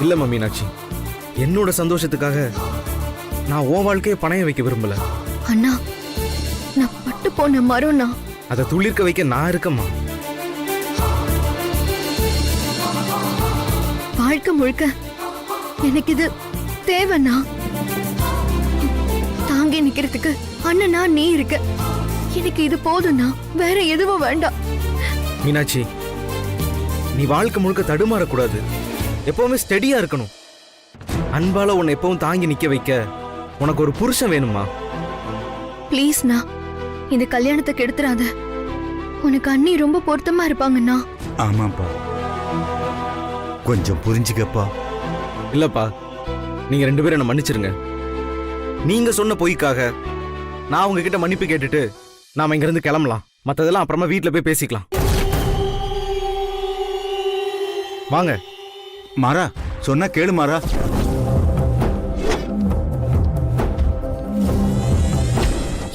இல்லம்மா மீனாட்சி, என்னோட சந்தோஷத்துக்காக நான் உன் வாழ்க்கையை பணையம் வைக்க விரும்பல. அண்ணா, நான் பட்டு போன மரம்னா. அதை துளிர்க்க வைக்க நான் இருக்கம்மா. வாழ்க்கை முழுக்க எனக்கு இது தேவைண்ணா. தாங்கி நிக்கிறதுக்கு அண்ணனா நீ இருக்க. எனக்கு இது போதும்னா, வேற எதுவும் வேண்டாம். மீனாட்சி, நீ வாழ்க்கை முழுக்க தடுமாறக்கூடாது. எப்பவுமே ஸ்டெடியா இருக்கணும். அன்பால உன்னை எப்பவும் தாங்கி நிக்க வைக்க உனக்கு ஒரு புருஷன் வேணுமா? ப்ளீஸ்ண்ணா, இந்த கல்யாணத்தை கெடுத்துறாத. உனக்கு அண்ணி ரொம்ப பொருத்தமா இருப்பாங்கண்ணா. ஆமாப்பா, கொஞ்சம் புரிஞ்சுக்கப்பா. இல்லப்பா, நீங்க 2 பேரும் என்ன மன்னிச்சிருங்க. நீங்க சொன்ன பொய்க்காக நான் உங்ககிட்ட மன்னிப்பு கேட்டுட்டு நாம இங்க இருந்து கிளம்பலாம். மத்ததெல்லாம் அப்புறமா வீட்டுல போய் பேசிக்கலாம். வாங்க. மாறா, சொன்னா கேளு மாறா.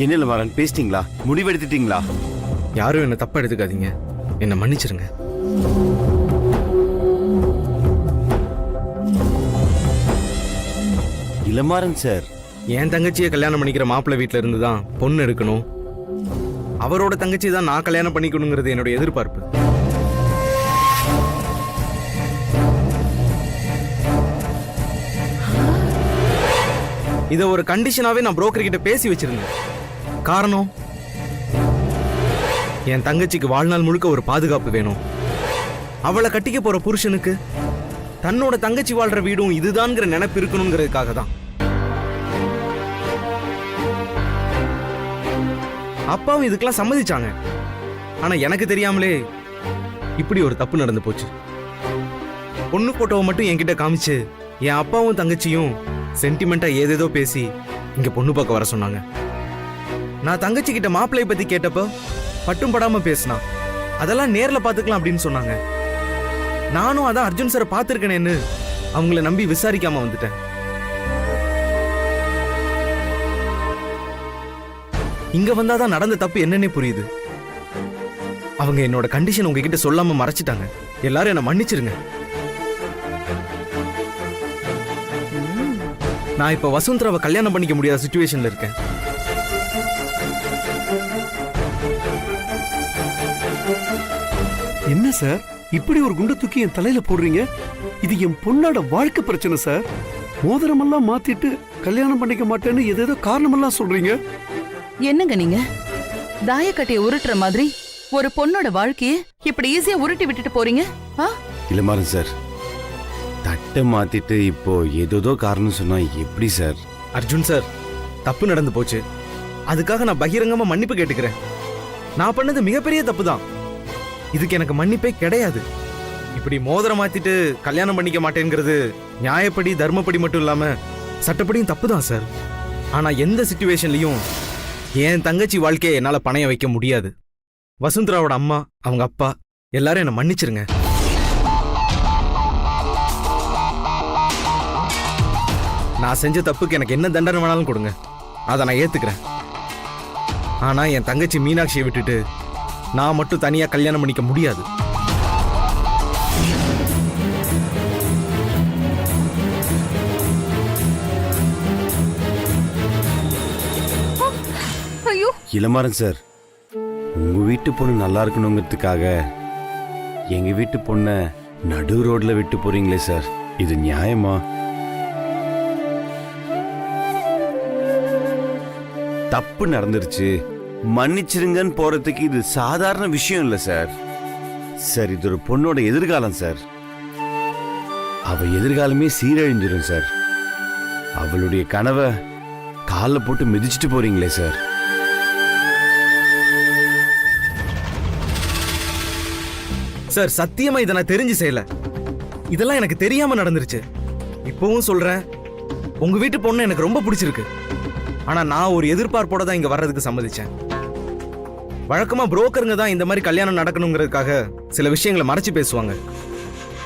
என்ன மாறன், பேசிட்டீங்களா? முடிவெடுத்துட்டீங்களா? யாரும் என்ன தப்பா எடுத்துக்காதீங்க, என்ன மன்னிச்சிருங்க. இளமாறன் சார், என் தங்கச்சியை கல்யாணம் பண்ணிக்கிற மாப்பிள்ளை வீட்டுல இருந்து தான் பொண்ணு எடுக்கணும். அவரோட தங்கச்சி தான் நான் கல்யாணம் பண்ணிக்கணுங்கிறது என்னோட எதிர்பார்ப்பு. இதை ஒரு கண்டிஷனாவே நான் புரோக்கர் கிட்ட பேசி வச்சிருந்தேன். காரணம், என் தங்கச்சிக்கு வாழ்நாள் முழுக்க ஒரு பாதுகாப்பு வேணும். அவளை கட்டிக்க போற புருஷனுக்கு தன்னோட தங்கச்சி வாழ்ற வீடும் இதுதான்ங்கிற நினைப்பு இருக்கணுங்கிறதுக்காக தான். அப்பாவும் இதுக்கெல்லாம் சம்மதிச்சாங்க. ஆனா எனக்கு தெரியாமலே இப்படி ஒரு தப்பு நடந்து போச்சு. பொண்ணு போட்டோவை மட்டும் என்கிட்ட காமிச்சு என் அப்பாவும் தங்கச்சியும் சென்டிமெண்டா ஏதேதோ பேசி இங்க பொண்ணு பார்க்க வர சொன்னாங்க. நான் தங்கச்சி கிட்ட மாப்பிள்ளைய பத்தி கேட்டப்ப பட்டும் படாம பேசினா. அதெல்லாம் நேர்ல பாத்துக்கலாம் அப்படின்னு சொன்னாங்க. நானும் அதான் அர்ஜுன் சாரை பார்த்திருக்கேனேன்னு அவங்கள நம்பி விசாரிக்காம வந்துட்டேன். இங்க வந்தாதான் நடந்த தப்பு என்னன்னே புரியுது. அவங்க என்னோட கண்டிஷன் உங்ககிட்ட சொல்லாம மறைச்சிட்டாங்க. எல்லாரும் என்ன மன்னிச்சிருங்க. நான் இப்ப வசுந்தராவை கல்யாணம் பண்ணிக்க முடியாத சிச்சுவேஷன்ல இருக்கேன். என்ன சார், இப்படி ஒரு குண்டை தூக்கி என் தலையில போடுறீங்க? இது என் பொண்ணோட வாழ்க்கை பிரச்சனை சார். மோதிரமெல்லாம் மாத்திட்டு கல்யாணம் பண்ணிக்க மாட்டேன்னு ஏதேதோ காரணமெல்லாம் சொல்றீங்க. என்னங்க நீங்க தாயக்கட்டையை உருட்டுற மாதிரி ஒரு பொண்ணோட வாழ்க்கையை இப்படி ஈஸியா உருட்டி விட்டுட்டு போறீங்க? இளமாறன் சார், தட்டை மாத்திட்டு இப்போ ஏதோ காரணம் சொன்னா எப்படி சார்? அர்ஜுன் சார், தப்பு நடந்து போச்சு. அதுக்காக நான் பகிரங்கமா மன்னிப்பு கேட்டுக்கிறேன். நான் பண்ணது மிகப்பெரிய தப்பு தான். இதுக்கு எனக்கு மன்னிப்பே கிடையாது. இப்படி மோதிரம் மாத்திட்டு கல்யாணம் பண்ணிக்க மாட்டேங்கிறது நியாயப்படி தர்மப்படி மட்டும் இல்லாம சட்டப்படியும் தப்பு தான் சார். ஆனா எந்த சிச்சுவேஷன்லயும் என் தங்கச்சி வாழ்க்கையை என்னால பணைய வைக்க முடியாது. வசுந்தராவோட அம்மா, அவங்க அப்பா எல்லாரும் என்ன மன்னிச்சிருங்க. நான் செஞ்ச தப்புக்கு எனக்கு என்ன தண்டனை வேணாலும் கொடுங்க, அதை நான் ஏத்துக்கிறேன். ஆனா என் தங்கச்சி மீனாட்சியை விட்டுட்டு நான் மட்டும் தனியா கல்யாணம் பண்ணிக்க முடியாது. ஐயோ, இளமாறன் சார், உங்க வீட்டு பொண்ணு நல்லா இருக்கணுங்கிறதுக்காக எங்க வீட்டு பொண்ணை நடு ரோட்ல விட்டு போறீங்களே சார், இது நியாயமா? தப்பு நடந்துருச்சு, மன்னிச்சிருங்கன்னு போறதுக்கு இது சாதாரண விஷயம் இல்ல சார். சார், இது ஒரு பொண்ணோட எதிர்காலம் சார். அவ எதிர்காலமே சீரழிஞ்சிடும் சார். அவளுடைய கனவை காலில் போட்டு மிதிச்சிட்டு போறீங்களே சார். சார், சத்தியமா இதை நான் தெரிஞ்சு செய்யல. இதெல்லாம் எனக்கு தெரியாம நடந்துருச்சு. இப்பவும் சொல்றேன், உங்க வீட்டு பொண்ணு எனக்கு ரொம்ப பிடிச்சிருக்கு. ஆனா நான் ஒரு எதிர்பார்ப்போட தான் இங்க வர்றதுக்கு சம்மதிச்சேன். வழக்கமா புரோக்கருங்க தான் இந்த மாதிரி கல்யாணம் நடக்கணுங்கிறதுக்காக சில விஷயங்களை மறைச்சு பேசுவாங்க.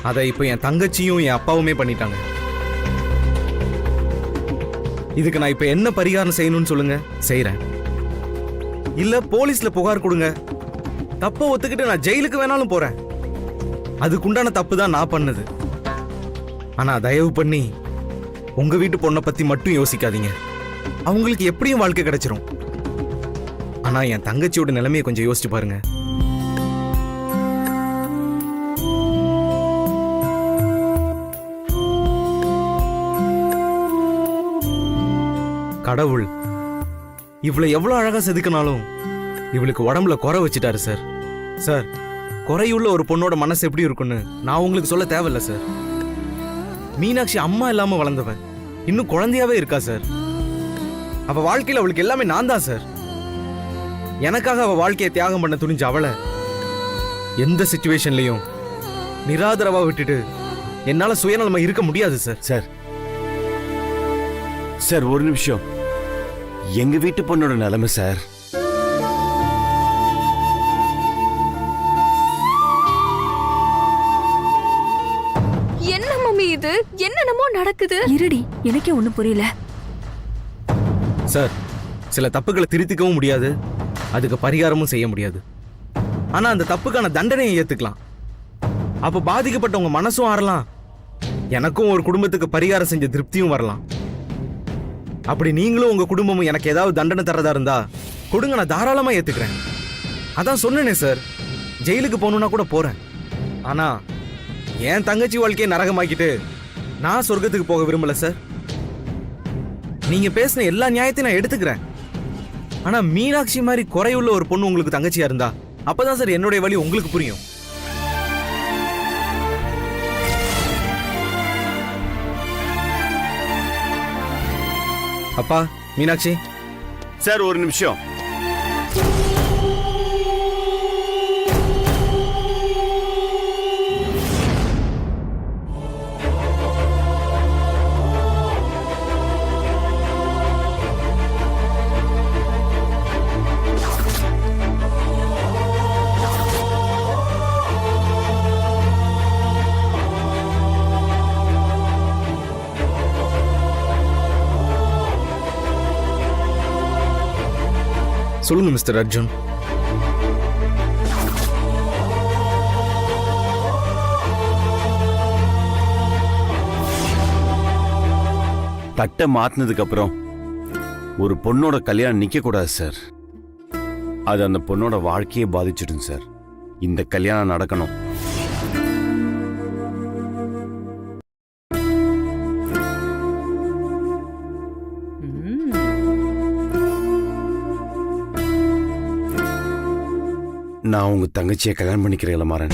அதை இப்போ என் தங்கச்சியும் என் அப்பாவுமே பண்ணிட்டாங்க. இதுக்கு நான் இப்ப என்ன பரிகாரம் செய்யணும்னு சொல்லுங்க, செய்யறேன். இல்ல போலீஸ்ல புகார் கொடுங்க, தப்ப ஒத்துக்கிட்டு நான் ஜெயிலுக்கு வேணாலும் போறேன். அதுக்குண்டான தப்பு தான் நான் பண்ணது. ஆனா தயவு பண்ணி உங்க வீட்டு பொண்ணை பத்தி மட்டும் யோசிக்காதீங்க. அவங்களுக்கு எப்படியும் வாழ்க்கை கிடைச்சிரும். ஆனா என் தங்கச்சியோட நிலைமையை கொஞ்சம் யோசிச்சு பாருங்க. கடவுள் இவளை எவ்வளவு அழகா செதுக்கினாலும் இவளுக்கு உடம்புல குறை வச்சுட்டாரு சார். சார், குறையுள்ள ஒரு பொண்ணோட மனசு எப்படி இருக்குன்னு நான் உங்களுக்கு சொல்ல தேவையில்ல சார். மீனாட்சி அம்மா இல்லாம வளர்ந்தவன் இன்னும் குழந்தையாவே இருக்கா சார். அவ வாழ்க்கையில அவளுக்கு எல்லாமே நான் தான் சார். எனக்காக அவ வாழ்க்கையை தியாகம் பண்ண துணிஞ்ச அவளை எந்த சிச்சுவேஷன்லயும் நிராதரவா விட்டுட்டு என்னால சுயநலமா இருக்க முடியாது சார். சார் சார் ஒரு நிமிஷம். எங்க வீட்டு பொண்ணோட நிலைமை சார். என்ன மம்மி இது? என்னென்னமோ நடக்குது. இருடி, எனக்கே ஒண்ணும் புரியல. சார், சில தப்புகளை திருத்திக்கவும் முடியாது, அதுக்கு பரிகாரமும் செய்ய முடியாது. ஆனா அந்த தப்புக்கான தண்டனையை ஏத்துக்கலாம். அப்ப பாதிக்கப்பட்டவங்க மனசும் ஆறலாம், எனக்கும் ஒரு குடும்பத்துக்கு பரிகாரம் செஞ்ச திருப்தியும் வரலாம். அப்படி நீங்களும் உங்க குடும்பமும் எனக்கு ஏதாவது தண்டனை தரதா இருந்தா கொடுங்க, நான் தாராளமா ஏத்துக்கிறேன். அதான் சொன்னேனே சார், ஜெயிலுக்கு போகணும்னா கூட போறேன். ஆனா என் தங்கச்சி வாழ்க்கையை நரகமாக்கிட்டு நான் சொர்க்கத்துக்கு போக விரும்பல சார். நீங்க பேசின எல்லா நியாயத்தையும் நான் எடுத்துக்கிறேன். ஆனா மீனாட்சி மாதிரி குறையுள்ள ஒரு பொண்ணு உங்களுக்கு தங்கச்சியா இருந்தா அப்பதான் சார் என்னுடைய வழி உங்களுக்கு புரியும். அப்பா, மீனாட்சி. சார் ஒரு நிமிஷம். சொல்லுங்க மிஸ்டர் அர்ஜுன். தட்டை மாத்தினதுக்கு அப்புறம் ஒரு பொண்ணோட கல்யாணம் நிக்க கூடாது சார். அது அந்த பொண்ணோட வாழ்க்கையை பாதிச்சிடும் சார். இந்த கல்யாணம் நடக்கணும். நான் உங்க தங்கச்சியை கல்யாணம் பண்ணிக்கிறேன் மாறன்.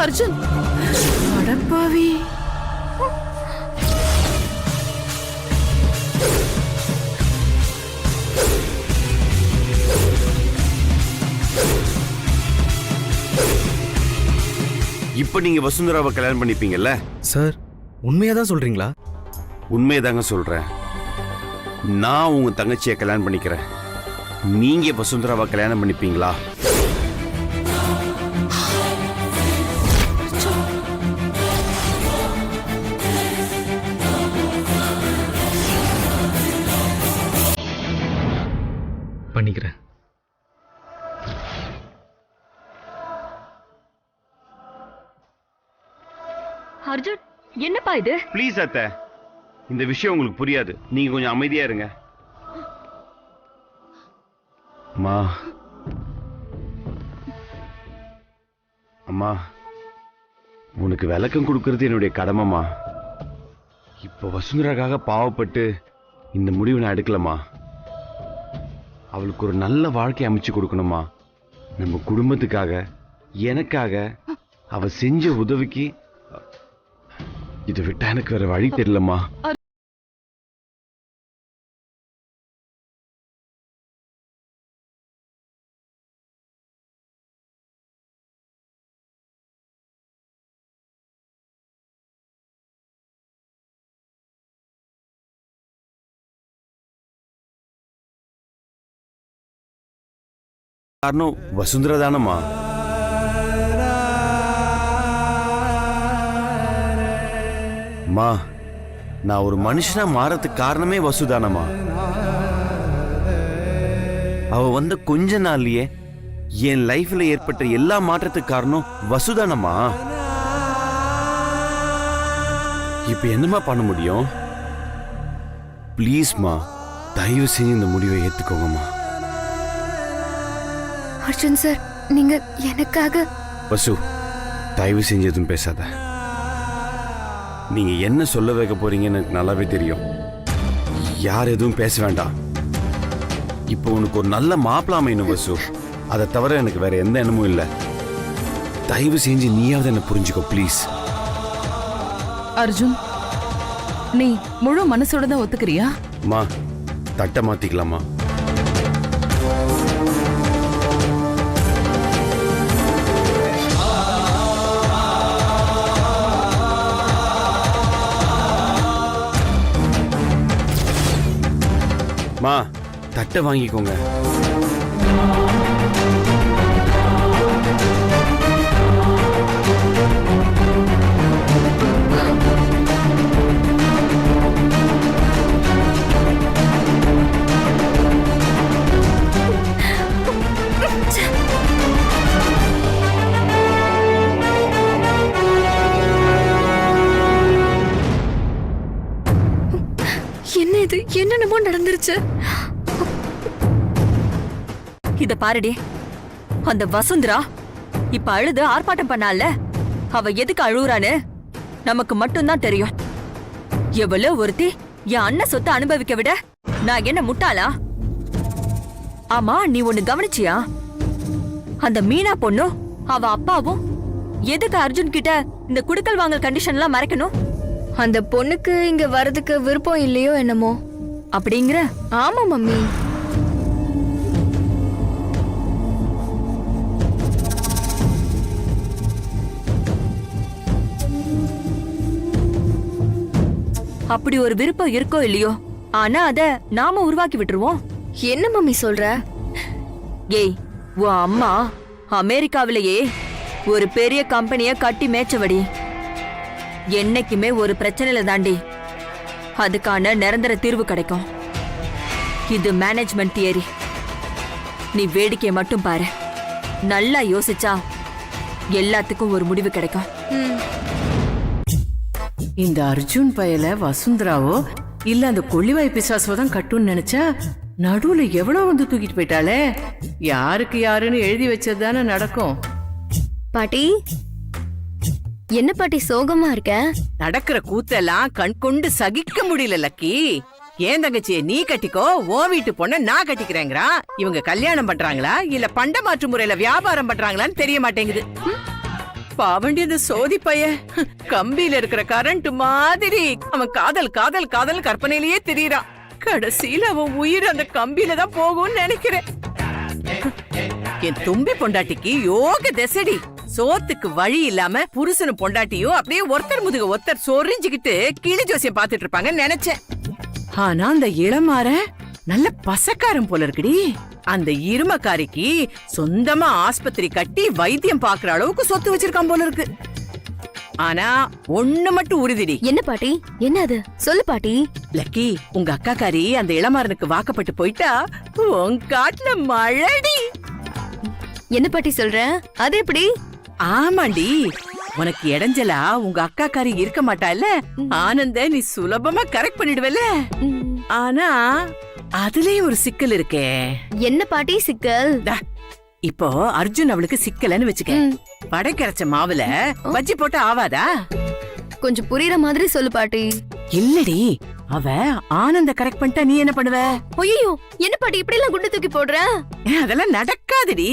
அர்ஜுன், அடப்பாவி. இப்ப நீங்க வசுந்தராவை கல்யாணம் பண்ணிப்பீங்கல்ல? சார், உண்மையாதான் சொல்றீங்களா? உண்மையதாங்க சொல்றேன். நான் உங்க தங்கச்சியை கல்யாணம் பண்ணிக்கிறேன். நீங்க வசுந்தராவை கல்யாணம் பண்ணிப்பீங்களா? பண்ணிக்கிறேன். அர்ஜுன், என்னப்பா இது? ப்ளீஸ் அத்தை, இந்த விஷயம் உங்களுக்கு புரியாது. நீங்க கொஞ்சம் அமைதியா இருங்க. அம்மா, அம்மா, உனக்கு விளக்கம் கொடுக்கறது என்னுடைய கடமைமா. இப்ப வசுந்தராக்காக பாவப்பட்டு இந்த முடிவை நான் எடுக்கலமா. அவளுக்கு ஒரு நல்ல வாழ்க்கை அமைச்சு கொடுக்கணுமா. நம்ம குடும்பத்துக்காக, எனக்காக அவ செஞ்ச உதவிக்கு இதை விட்டா எனக்கு வேற வழி தெரியலம்மா. காரணம் வசுந்தரா தானம்மா. அம்மா, நான் ஒரு மனுஷனா மாறதுக்கு காரணமே வசுதானம்மா. அவ வந்த கொஞ்ச நாள்லயே என் லைஃப்ல ஏற்பட்ட எல்லா மாற்றத்துக்கு காரணம் வசுதானம்மா. இப்ப என்னம்மா பண்ண முடியும்? ப்ளீஸ்மா, தயவு செஞ்சு இந்த முடிவை ஏத்துக்கோங்கம்மா. அர்ஜுன் சார், நீங்க எனக்காக. வசு, தயவு செஞ்சு எதுவும் பேசாத. நீங்க என்ன சொல்ல வைக்க போறீங்கன்னு எனக்கு நல்லாவே தெரியும். யார் எதுவும் பேச வேண்டாம். இப்போ உனக்கு ஒரு நல்ல மாப்பிள்ளை அமையணும் வசு. அதை தவிர எனக்கு வேற எந்த எண்ணமும் இல்லை. தயவு செஞ்சு நீயாவது என்ன புரிஞ்சுக்கோ ப்ளீஸ். அர்ஜுன், நீ முழு மனசோட தான் ஒத்துக்கிறியா? மா, தட்டை மாத்திக்கலாமா? மா, தட்டை வாங்கிக்கோங்க. என்ன இது? என்னென்னமோ நடந்துருச்சு. இத பாருடி, அந்த வசுந்தரா இப்ப அழுது ஆர்ப்பாட்டம் பண்ணால, அவ எதுக்கு அழுகுறான்னு நமக்கு மட்டும்தான் தெரியும். எவ்வளவு ஒருத்தி என் அண்ணன் சொத்தை அனுபவிக்க விட நான் என்ன முட்டாளா? ஆமா, நீ ஒண்ணு கவனிச்சியா? அந்த மீனா பொண்ணும் அவ அப்பாவும் எதுக்கு அர்ஜுன் கிட்ட இந்த குடுக்கல் வாங்கல் கண்டிஷன்லாம் மறைக்கணும்? அந்த பொண்ணுக்கு இங்க வரதுக்கு விருப்பம் இல்லையோ என்னமோ. அப்படிங்கிற? ஆமா மம்மி. அப்படி ஒரு விருப்பம் இருக்கோ இல்லையோ, ஆனா அத நாம உருவாக்கி விட்டுருவோம். என்ன மம்மி சொல்ற? ஏய், உன் அம்மா அமெரிக்காவிலேயே ஒரு பெரிய கம்பெனிய கட்டி மேய்ச்சவடி. என்னைக்குமே ஒரு பிரச்சனையில தாண்டி அதுக்கான நிரந்தர தீர்வு கிடைக்கும். இது மேனேஜ்மெண்ட் தியரி. நீ வேடிக்கை மட்டும் பாரு. நல்லா யோசிச்சா எல்லாத்துக்கும் ஒரு முடிவு கிடைக்கும். இந்த அர்ஜுன் பயல வசுந்தராவோ இல்ல அந்த கொள்ளிவாய் பிசாசோ தான் கட்டுன்னு நினைச்சா நடுவுல எவ்வளவு வந்து தூக்கிட்டு போயிட்டாளே. யாருக்கு யாருன்னு எழுதி வச்சதுதானே நடக்கும். பாட்டி, என்ன பாட்டி சோகமா இருக்க? நடக்கிற கூத்தெல்லாம் கண் கொண்டு சகிக்க முடியல லக்கி. ஏன் தங்கச்சியை நீ கட்டிக்கோ, ஓ வீட்டு பொண்ண நான் கட்டிக்கிறேங்கிறா. இவங்க கல்யாணம் பண்றாங்களா இல்ல பண்ட மாற்று முறையில வியாபாரம் பண்றாங்களான்னு தெரிய மாட்டேங்குது. பாவண்டியது சோதி பைய கம்பியில இருக்கிற கரண்ட் மாதிரி அவன் காதல் காதல் காதல் கற்பனையிலேயே தெரியறான். கடைசியில அவன் உயிர் அந்த கம்பியில தான் போகும்னு நினைக்கிறேன். என் தும்பி பொண்டாட்டிக்கு யோக திசடி. சோத்துக்கு வழி இல்லாம புருஷனும் பொண்டாட்டியும் அப்படியே ஒருத்தர் முதுக ஒருத்தர் சொரிஞ்சுக்கிட்டு கிளி ஜோசியம் பாத்துட்டு இருப்பாங்கன்னு நினைச்சேன். ஆனா அந்த இளமாற நல்ல பசக்காரன் போல இருக்குடி. அந்த இருமக்காரிக்கு சொந்தமா ஆஸ்பத்திரி கட்டி வைத்தியம் பாக்குற அளவுக்கு சொத்து வச்சிருக்கான் போல இருக்கு. ஆனா ஒண்ணு மட்டும் உறுதிடி. என்ன பாட்டி? என்ன அது? சொல்லு பாட்டி. லக்கி, உங்க அக்காக்காரி அந்த இளமாறனுக்கு வாக்கப்பட்டு போயிட்டா உன் காட்டுல மழைடி. என்ன பாட்டி சொல்ற? அது எப்படி? ஆமாண்டி, உனக்கு இடைஞ்சலா உங்க அக்காக்காரி இருக்க மாட்டா இல்ல. ஆனந்த நீ சுலபமா கரெக்ட் பண்ணிடுவல. ஆனா அதுலயும் ஒரு சிக்கல் இருக்கே. என்ன பாட்டி சிக்கல்? இப்போ அர்ஜுன் அவளுக்கு சிக்கலன்னு வச்சுக்க. படைக்கரைச்ச மாவுல பஜ்ஜி போட்டா ஆவாதா? கொஞ்சம் புரியுற மாதிரி சொல்லு பாட்டி. இல்லடி, அவ ஆனந்த கரெக்ட் பண்ணிட்டா நீ என்ன பண்ணுவ? ஐயோ, என்ன பாட்டி இப்படி எல்லாம் குண்டு தூக்கி போடுற? அதெல்லாம் நடக்காதுடி.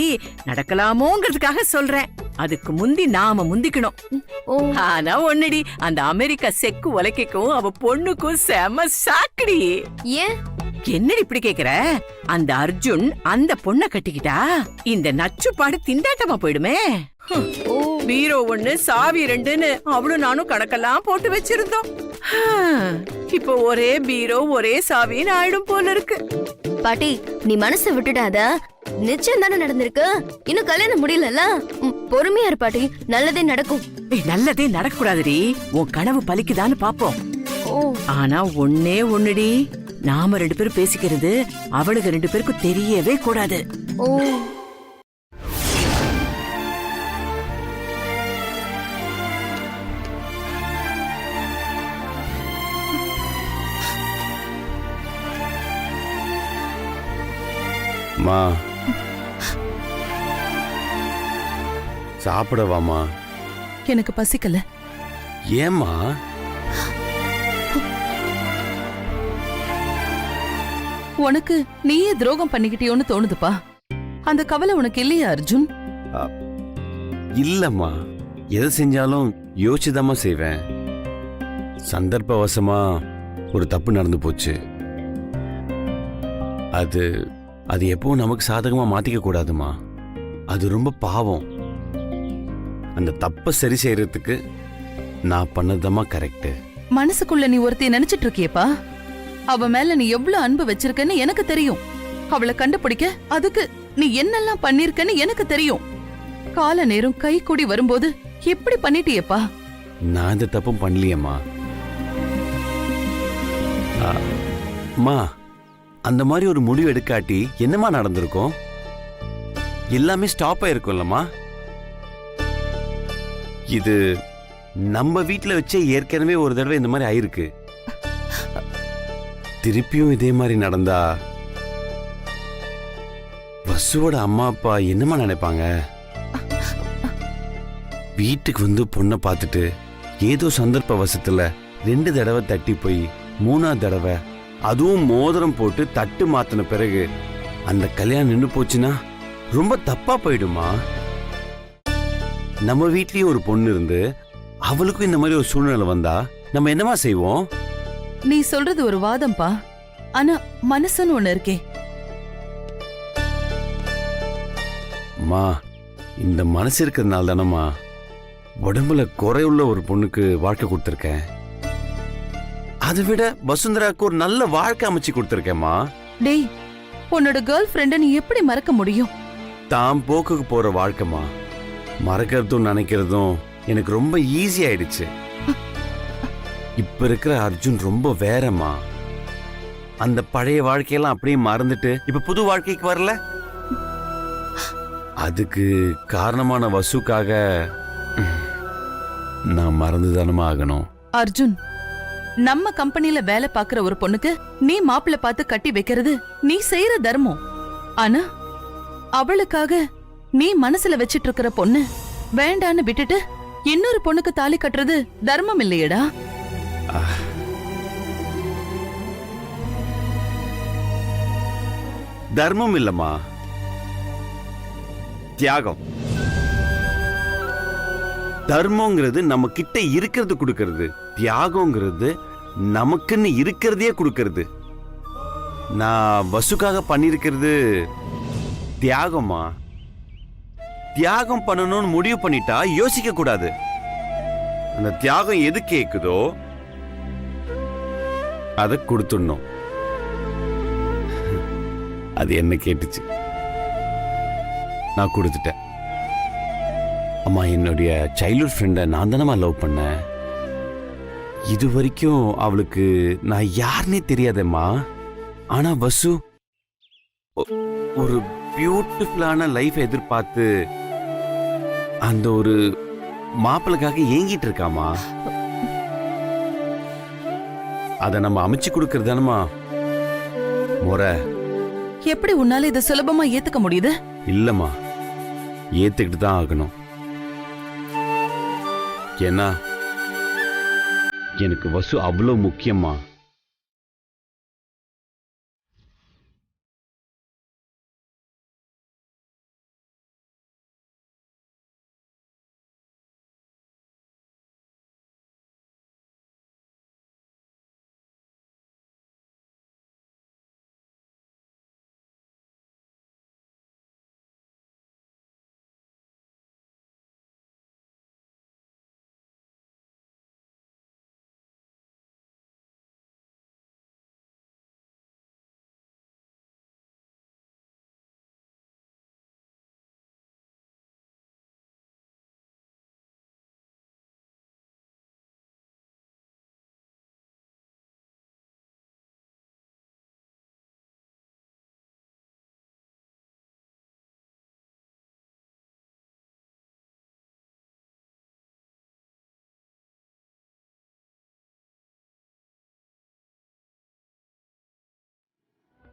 நடக்கலாமோங்கிறதுக்காக சொல்றேன். அதுக்கு முந்தி நாம முந்திக்கணும். ஆனா ஒண்ணுடி, அந்த அமெரிக்கா செக்கு உலக்கைக்கும் அவ பொண்ணுக்கும் செம சாக்குடி. ஏன் என்னடி இப்படி கேக்குற? அந்த அர்ஜுன் அந்த பொண்ண கட்டிக்கிட்டா இந்த நச்சுப்பாடு திண்டாட்டமா போயிடுமே. பீரோ 1 சாவி 2ன்னு அவளும் நானும் கணக்கெல்லாம் போட்டு வச்சிருந்தோம். இப்போ ஒரே பீரோ ஒரே சாவின்னு ஆயிடும் போல இருக்கு. பாட்டி, நீ மனசை விட்டுடாத. நிச்சயம் தானே நடந்திருக்கு. இன்னும் கல்யாணம் முடியல. பொறுமையா இரு பாட்டி, நல்லதே நடக்கும். நல்லதே நடக்க கூடாதுடி. உன் கனவு பலிக்குதான்னு பாப்போம். ஆனா ஒன்னே ஒண்ணுடி, நாம 2 பேரும் பேசிக்கிறது அவளுக்கு 2 பேருக்கும் தெரியவே கூடாது. ஓ மா சாப்பிடவாமா? எனக்கு பசிக்கல. ஏம்மா? உனக்கு நீயே துரோகம் பண்ணிக்கிட்டியோன்னு தோணுதுப்பா. அந்த கவலை உனக்கு இல்லையா அர்ஜுன்? இல்லம்மா, எதை செஞ்சாலும் யோசிச்சுதாம்மா செய்வேன். சந்தர்ப்பவசமா ஒரு தப்பு நடந்து போச்சு. அது அது எப்பவும் நமக்கு சாதகமா மாத்திக்க கூடாதுமா. அது ரொம்ப பாவம். அந்த தப்பை சரி செய்யறதுக்கு நான் பண்ணதுதாம்மா கரெக்ட். மனசுக்குள்ள நீ ஒருத்தைய நினைச்சிட்டு இருக்கியப்பா. அவ மேல நீ எவ்வளவு அன்பு வச்சிருக்கன்னு எனக்கு தெரியும். அவளை கண்டுபிடிக்க அதுக்கு நீ என்னெல்லாம் பண்ணிருக்கன்னு எனக்கு தெரியும். கால நேரம் கை கூடி வரும்போது எப்படி பண்ணிட்டியப்பா? நான் இந்த தப்பும் பண்ணலையம்மா. அம்மா, அந்த மாதிரி ஒரு முடிவு எடுக்காட்டி என்னமா நடந்திருக்கும்? எல்லாமே ஸ்டாப் ஆயிருக்கும்லம்மா. இது நம்ம வீட்டுல வச்சே ஏற்கனவே ஒரு தடவை இந்த மாதிரி ஆயிருக்கு. திருப்பியும் இதே மாதிரி நடந்தா வசுவோட அம்மா அப்பா என்னமா நினைப்பாங்க? வீட்டுக்கு வந்து பொண்ணை பார்த்துட்டு ஏதோ சந்தர்ப்ப வசத்துல 2 தடவை தட்டி போய் 3ஆவது தடவை அதுவும் மோதிரம் போட்டு தட்டு மாத்தின பிறகு அந்த கல்யாணம் நின்று போச்சுன்னா ரொம்ப தப்பா போயிடுமா? நம்ம வீட்லயும் ஒரு பொண்ணு இருந்து அவளுக்கும் இந்த மாதிரி ஒரு சூழ்நிலை வந்தா நம்ம என்னமா செய்வோம்? நீ சொல்றது ஒரு வாதம்பா. ஆனா மனசுன்னு ஒண்ணு இருக்கே. அம்மா, இந்த மனசு இருக்கிறதுனால தானம்மா உடம்புல குறையுள்ள ஒரு பொண்ணுக்கு வாழ்க்கை கொடுத்துருக்கேன். அதை விட வசுந்தராக்கு ஒரு நல்ல வாழ்க்கை அமைச்சு கொடுத்துருக்கேம்மா. டேய், உன்னோட கேர்ள் ஃப்ரெண்ட நீ எப்படி மறக்க முடியும்? தாம் போக்குக்கு போற வாழ்க்கைமா. மறக்கிறதும் நினைக்கிறதும் எனக்கு ரொம்ப ஈஸி ஆயிடுச்சு. இப்ப இருக்கிற அர்ஜுன் ரொம்ப வேறம்மா. அந்த பழைய வாழ்க்கையெல்லாம் அப்படியே மறந்துட்டு இப்ப புது வாழ்க்கைக்கு வரல. அதுக்கு காரணமான வசுக்காக நான் மறந்துதானமா ஆகணும். அர்ஜுன், நம்ம கம்பெனில வேலை பாக்குற ஒரு பொண்ணுக்கு நீ மாப்பிள்ளை பார்த்து கட்டி வைக்கிறது நீ செய்யற தர்மம். ஆனா அவளுக்காக நீ மனசுல வச்சிட்டு இருக்கிற பொண்ணு வேண்டான்னு விட்டுட்டு இன்னொரு பொண்ணுக்கு தாலி கட்டுறது தர்மம் இல்லையடா? தர்மம் இல்லம்மா, தியாகம். தர்மங்கிறது நம்ம கிட்ட இருக்கிறது கொடுக்கறது. தியாகங்கிறது நமக்குன்னு இருக்கிறதையே கொடுக்கறது. நான் வசுக்காக பண்ணிருக்கிறது தியாகமா. தியாகம் பண்ணணும்னு முடிவு பண்ணிட்டா யோசிக்க கூடாது. அந்த தியாகம் எது கேக்குதோ அதை கொடுத்துடணும். அது என்ன கேட்டுச்சு, நான் கொடுத்துட்டேன். அம்மா, என்னுடைய சைல்ட்ஹுட் ஃப்ரெண்டை நான் தானம்மா லவ் பண்ணேன். இது வரைக்கும் அவளுக்கு நான் யாருன்னே தெரியாதேம்மா. ஆனா வசு ஒரு பியூட்டிஃபுல்லான லைஃப் எதிர்பார்த்து அந்த ஒரு மாப்பிளைக்காக ஏங்கிட்டு இருக்காமா. அதை நம்ம அமைச்சு கொடுக்கறதானமா முறை. எப்படி உன்னால இதை சுலபமா ஏத்துக்க முடியுது? இல்லம்மா, ஏத்துக்கிட்டு தான் ஆகணும். ஏன்னா எனக்கு வசு அவ்வளவு முக்கியமா.